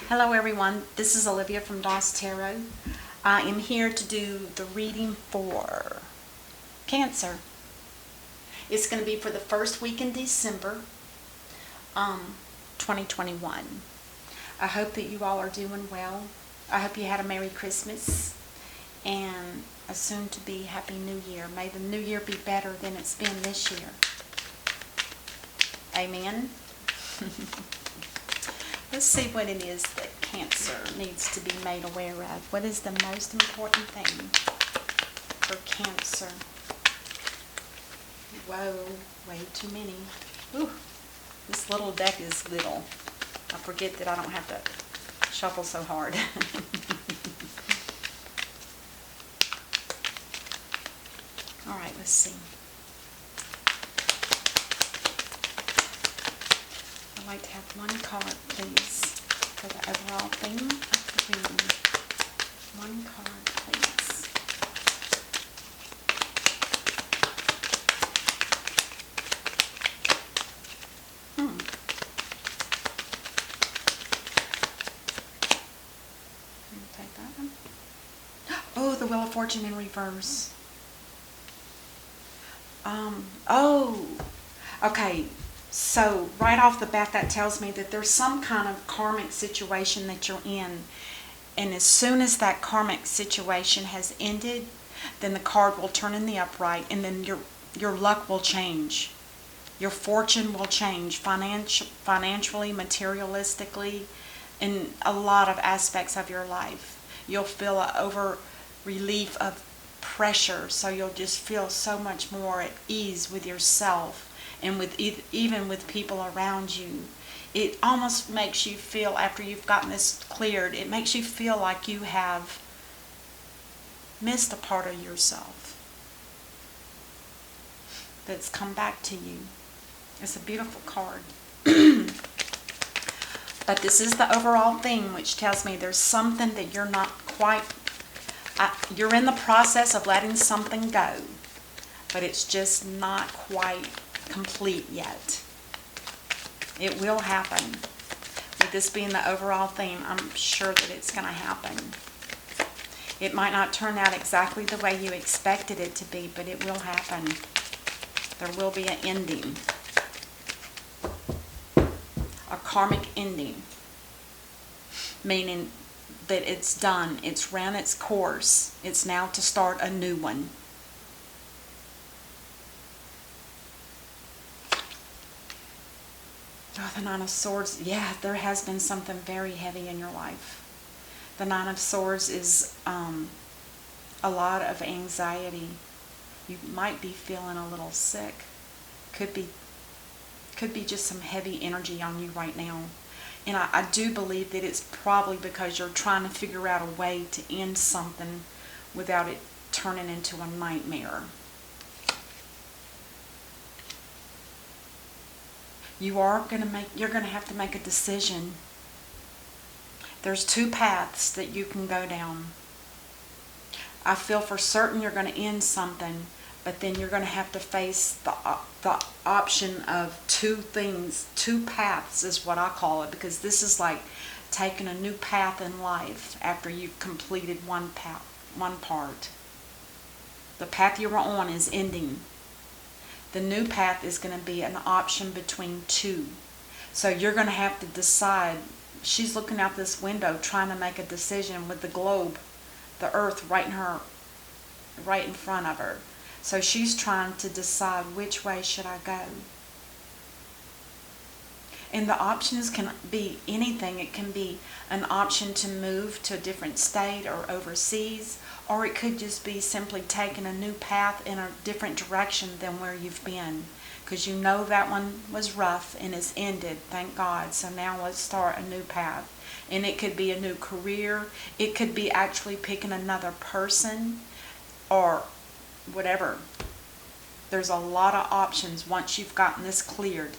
Hello everyone, this is Olivia from DOS Tarot. I am here to do the reading for Cancer. It's going to be for the first week in December 2021. I hope that you all are doing well. I hope you had a Merry Christmas and a soon-to-be Happy New Year. May the New Year be better than it's been this year. Amen. Let's see what it is that Cancer needs to be made aware of. What is the most important thing for Cancer? Whoa, way too many. Ooh, this little deck is little. I forget that I don't have to shuffle so hard. All right, let's see. I'd like to have one card, please, for the overall theme of the reading. One card, please. Take that one. Oh, the Wheel of Fortune in reverse. Oh, okay. So right off the bat, that tells me that there's some kind of karmic situation that you're in. And as soon as that karmic situation has ended, then the card will turn in the upright, and then your luck will change. Your fortune will change financially, materialistically, in a lot of aspects of your life. You'll feel an over relief of pressure, so you'll just feel so much more at ease with yourself and with even with people around you. It almost makes you feel, after you've gotten this cleared, it makes you feel like you have missed a part of yourself that's come back to you. It's a beautiful card. But this is the overall theme, which tells me there's something that you're not quite, you're in the process of letting something go, but it's just not quite complete yet. It will happen. With this being the overall theme, I'm sure that it's going to happen. It might not turn out exactly the way you expected it to be, but it will happen. There will be an ending. A karmic ending. Meaning that it's done. It's ran its course. It's now to start a new one. Oh, the Nine of Swords. Yeah, there has been something very heavy in your life. The Nine of Swords is a lot of anxiety. You might be feeling a little sick. Could be just some heavy energy on you right now. And I do believe that it's probably because you're trying to figure out a way to end something without it turning into a nightmare. You're going to have to make a decision. There's two paths that you can go down. I feel for certain you're going to end something, but then you're going to have to face the option of two things. Two paths is what I call it, because this is like taking a new path in life after you've completed one part. The path you were on is ending. The new path is going to be an option between two. So you're going to have to decide. She's looking out this window trying to make a decision with the globe, the earth right in front of her. So she's trying to decide, which way should I go? And the options can be anything. It can be an option to move to a different state or overseas, or it could just be simply taking a new path in a different direction than where you've been. Because you know that one was rough and it's ended, thank God. So now let's start a new path. And it could be a new career. It could be actually picking another person or whatever. There's a lot of options once you've gotten this cleared.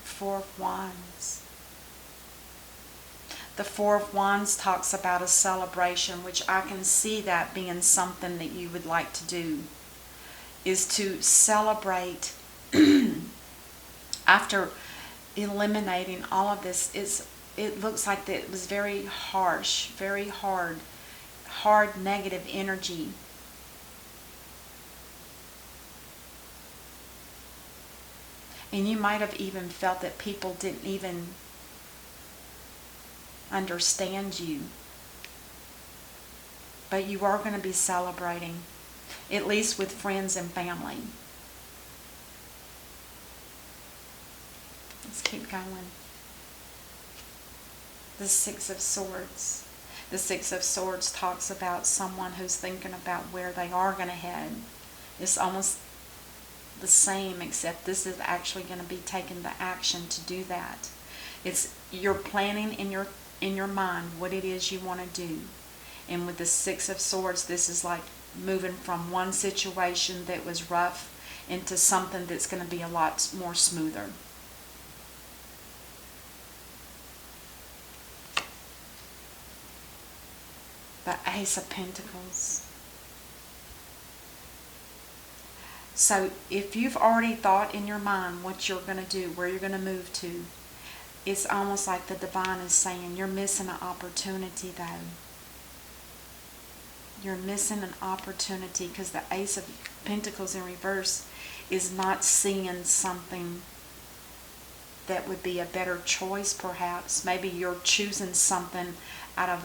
Four of Wands. The Four of Wands talks about a celebration, which I can see that being something that you would like to do, is to celebrate After eliminating all of this, it looks like that it was very harsh, very hard negative energy. And you might have even felt that people didn't even understand you. But you are going to be celebrating, at least with friends and family. Let's keep going. The Six of Swords. The Six of Swords talks about someone who's thinking about where they are going to head. It's almost the same, except this is actually going to be taking the action to do that. It's you're planning in your mind what it is you want to do. And with the Six of Swords, this is like moving from one situation that was rough into something that's going to be a lot more smoother. The Ace of Pentacles. So if you've already thought in your mind what you're going to do, where you're going to move to, it's almost like the divine is saying you're missing an opportunity though. You're missing an opportunity because the Ace of Pentacles in reverse is not seeing something that would be a better choice perhaps. Maybe you're choosing something out of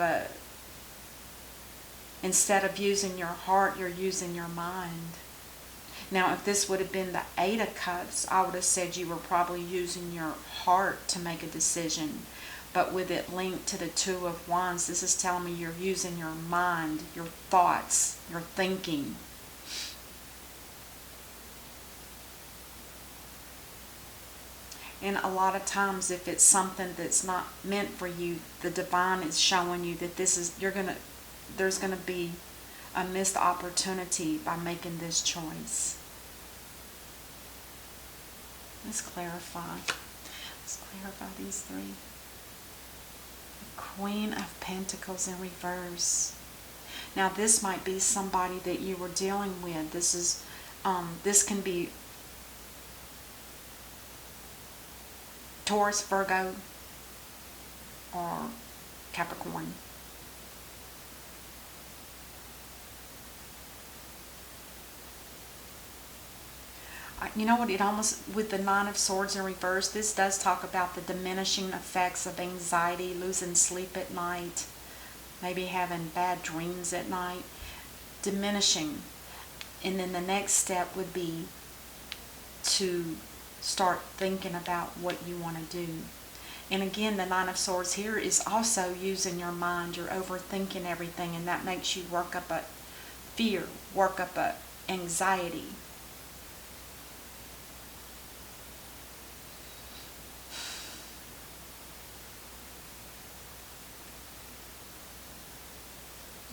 instead of using your heart, you're using your mind. Now, if this would have been the Eight of Cups, I would have said you were probably using your heart to make a decision. But with it linked to the Two of Wands, this is telling me you're using your mind, your thoughts, your thinking. And a lot of times, if it's something that's not meant for you, the divine is showing you that there's gonna be a missed opportunity by making this choice. Let's clarify. Let's clarify these three. The Queen of Pentacles in reverse. Now this might be somebody that you were dealing with. This can be Taurus, Virgo, or Capricorn. You know what, it almost, with the Nine of Swords in reverse, this does talk about the diminishing effects of anxiety, losing sleep at night, maybe having bad dreams at night, diminishing. And then the next step would be to start thinking about what you want to do. And again, the Nine of Swords here is also using your mind. You're overthinking everything, and that makes you work up a fear, work up a anxiety.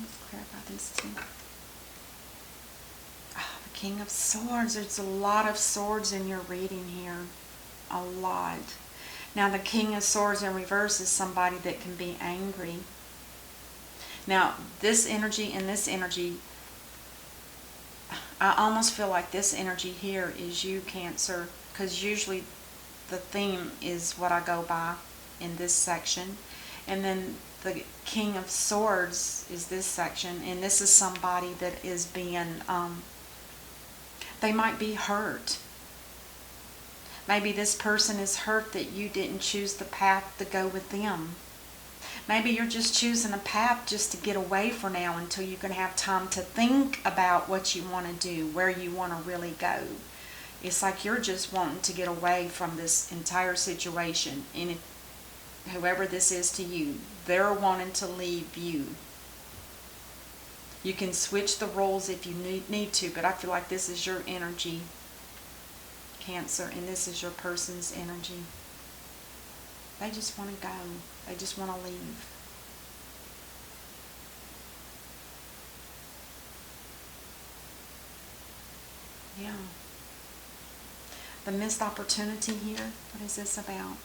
Let's clarify these two. The King of Swords. There's a lot of swords in your reading here. A lot. Now the King of Swords in reverse is somebody that can be angry. Now this energy and this energy, I almost feel like this energy here is you, Cancer, because usually the theme is what I go by in this section. And then the King of Swords is this section, and this is somebody that is being, they might be hurt. Maybe this person is hurt that you didn't choose the path to go with them. Maybe you're just choosing a path just to get away for now until you can have time to think about what you want to do, where you want to really go. It's like you're just wanting to get away from this entire situation. And whoever this is to you, they're wanting to leave you. You can switch the roles if you need to, but I feel like this is your energy, Cancer, and this is your person's energy. They just want to go. They just want to leave. Yeah. The missed opportunity here, what is this about?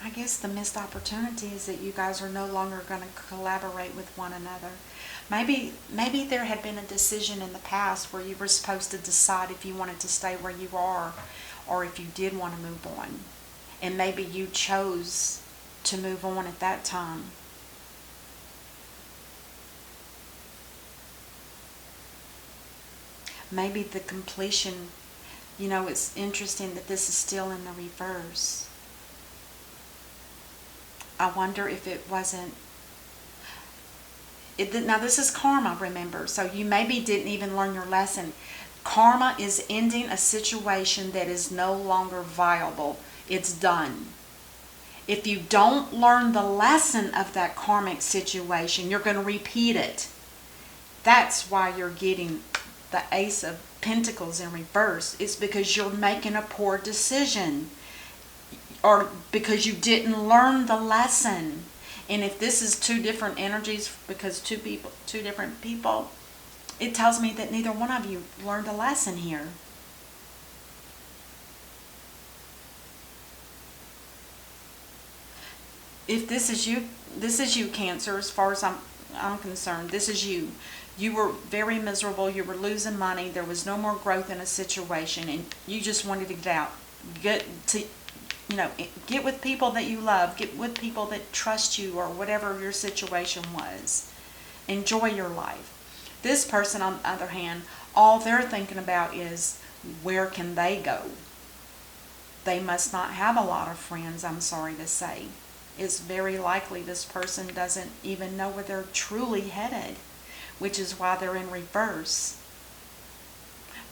I guess the missed opportunity is that you guys are no longer going to collaborate with one another. Maybe there had been a decision in the past where you were supposed to decide if you wanted to stay where you are or if you did want to move on. And maybe you chose to move on at that time. Maybe the completion, it's interesting that this is still in the reverse. I wonder if it wasn't. Now this is karma, remember, so you maybe didn't even learn your lesson. Karma is ending a situation that is no longer viable. It's done. If you don't learn the lesson of that karmic situation, you're going to repeat it. That's why you're getting the Ace of Pentacles in reverse. It's because you're making a poor decision, or because you didn't learn the lesson. And if this is two different energies, because two different people, it tells me that neither one of you learned a lesson here. If this is you, Cancer, as far as I'm concerned. This is you. You were very miserable. You were losing money. There was no more growth in a situation, and you just wanted to get out. Get with people that you love. Get with people that trust you, or whatever your situation was. Enjoy your life. This person, on the other hand, all they're thinking about is, where can they go? They must not have a lot of friends, I'm sorry to say. It's very likely this person doesn't even know where they're truly headed, which is why they're in reverse.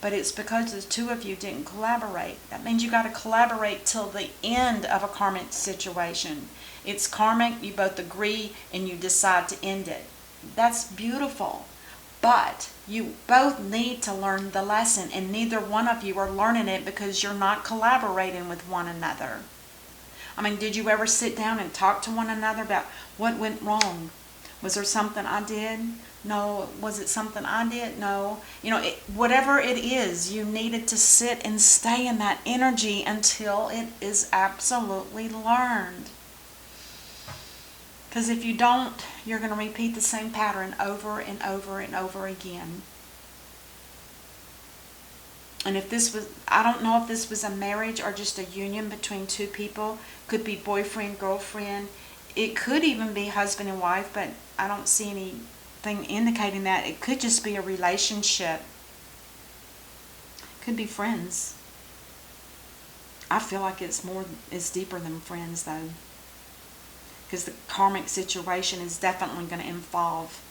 But it's because the two of you didn't collaborate. That means you got to collaborate till the end of a karmic situation. It's karmic, you both agree, and you decide to end it. That's beautiful. But you both need to learn the lesson, and neither one of you are learning it because you're not collaborating with one another. I mean, did you ever sit down and talk to one another about what went wrong? Was there something I did? No. Was it something I did? No. Whatever it is, you needed to sit and stay in that energy until it is absolutely learned. Because if you don't, you're going to repeat the same pattern over and over and over again. And if this was, I don't know if this was a marriage or just a union between two people. Could be boyfriend, girlfriend. It could even be husband and wife, but I don't see anything indicating that. It could just be a relationship. Could be friends. I feel like it's deeper than friends, though. Because the karmic situation is definitely going to involve,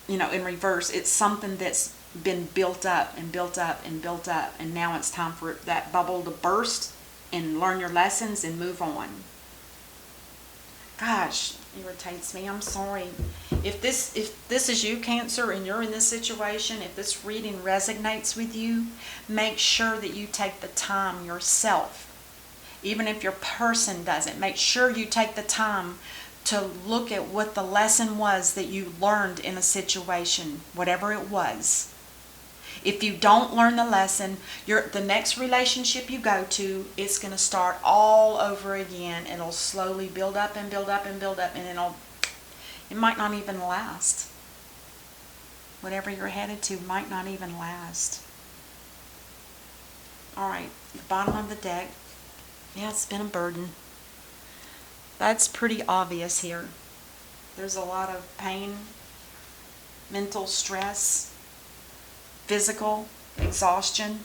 in reverse. It's something that's been built up and built up and built up, and now it's time for that bubble to burst and learn your lessons and move on. Gosh, irritates me. I'm sorry. If this is you, Cancer, and you're in this situation, if this reading resonates with you, make sure that you take the time yourself. Even if your person doesn't, make sure you take the time to look at what the lesson was that you learned in a situation, whatever it was. If you don't learn the lesson, the next relationship you go to, it's going to start all over again. It'll slowly build up and build up and build up, and it might not even last. Whatever you're headed to might not even last. All right, the bottom of the deck. Yeah, it's been a burden. That's pretty obvious here. There's a lot of pain, mental stress, physical exhaustion.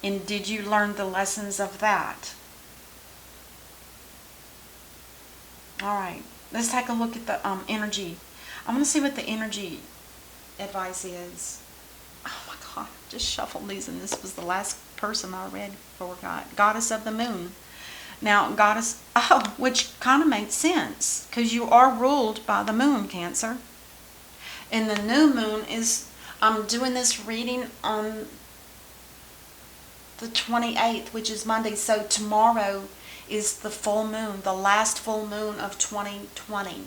And did you learn the lessons of that? All right, let's take a look at the energy. I want to see what the energy advice is. Oh my God, just shuffled these, and this was the last person I read for. Goddess of the Moon. Now, Goddess, which kind of makes sense, because you are ruled by the moon, Cancer. And the new moon is, I'm doing this reading on the 28th, which is Monday. So tomorrow is the full moon, the last full moon of 2020.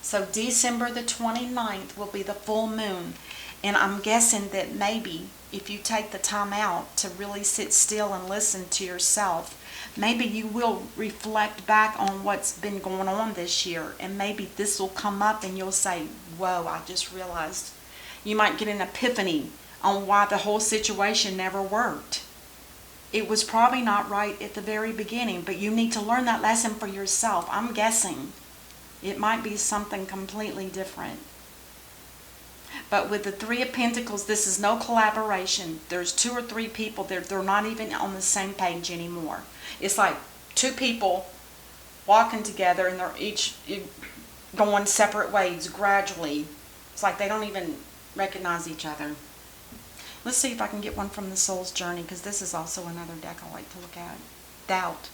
So December the 29th will be the full moon. And I'm guessing that maybe if you take the time out to really sit still and listen to yourself, maybe you will reflect back on what's been going on this year, and maybe this will come up and you'll say, whoa, I just realized. You might get an epiphany on why the whole situation never worked. It was probably not right at the very beginning, but you need to learn that lesson for yourself. I'm guessing it might be something completely different. But with the Three of Pentacles, this is no collaboration. There's 2 or 3 people, they're not even on the same page anymore. It's like 2 people walking together and they're each going separate ways gradually. It's like they don't even recognize each other. Let's see if I can get one from the Soul's Journey, because this is also another deck I like to look at. Doubt.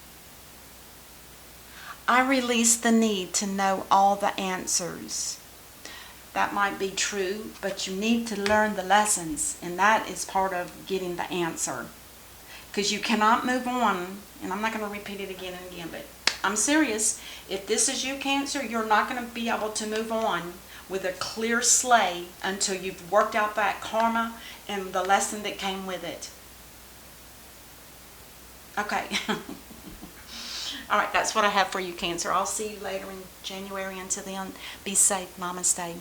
I release the need to know all the answers. That might be true, but you need to learn the lessons, and that is part of getting the answer. Because you cannot move on, and I'm not going to repeat it again and again, but I'm serious. If this is you, Cancer, you're not going to be able to move on with a clear slate until you've worked out that karma and the lesson that came with it. Okay. All right, that's what I have for you, Cancer. I'll see you later in January. Until then, be safe. Namaste.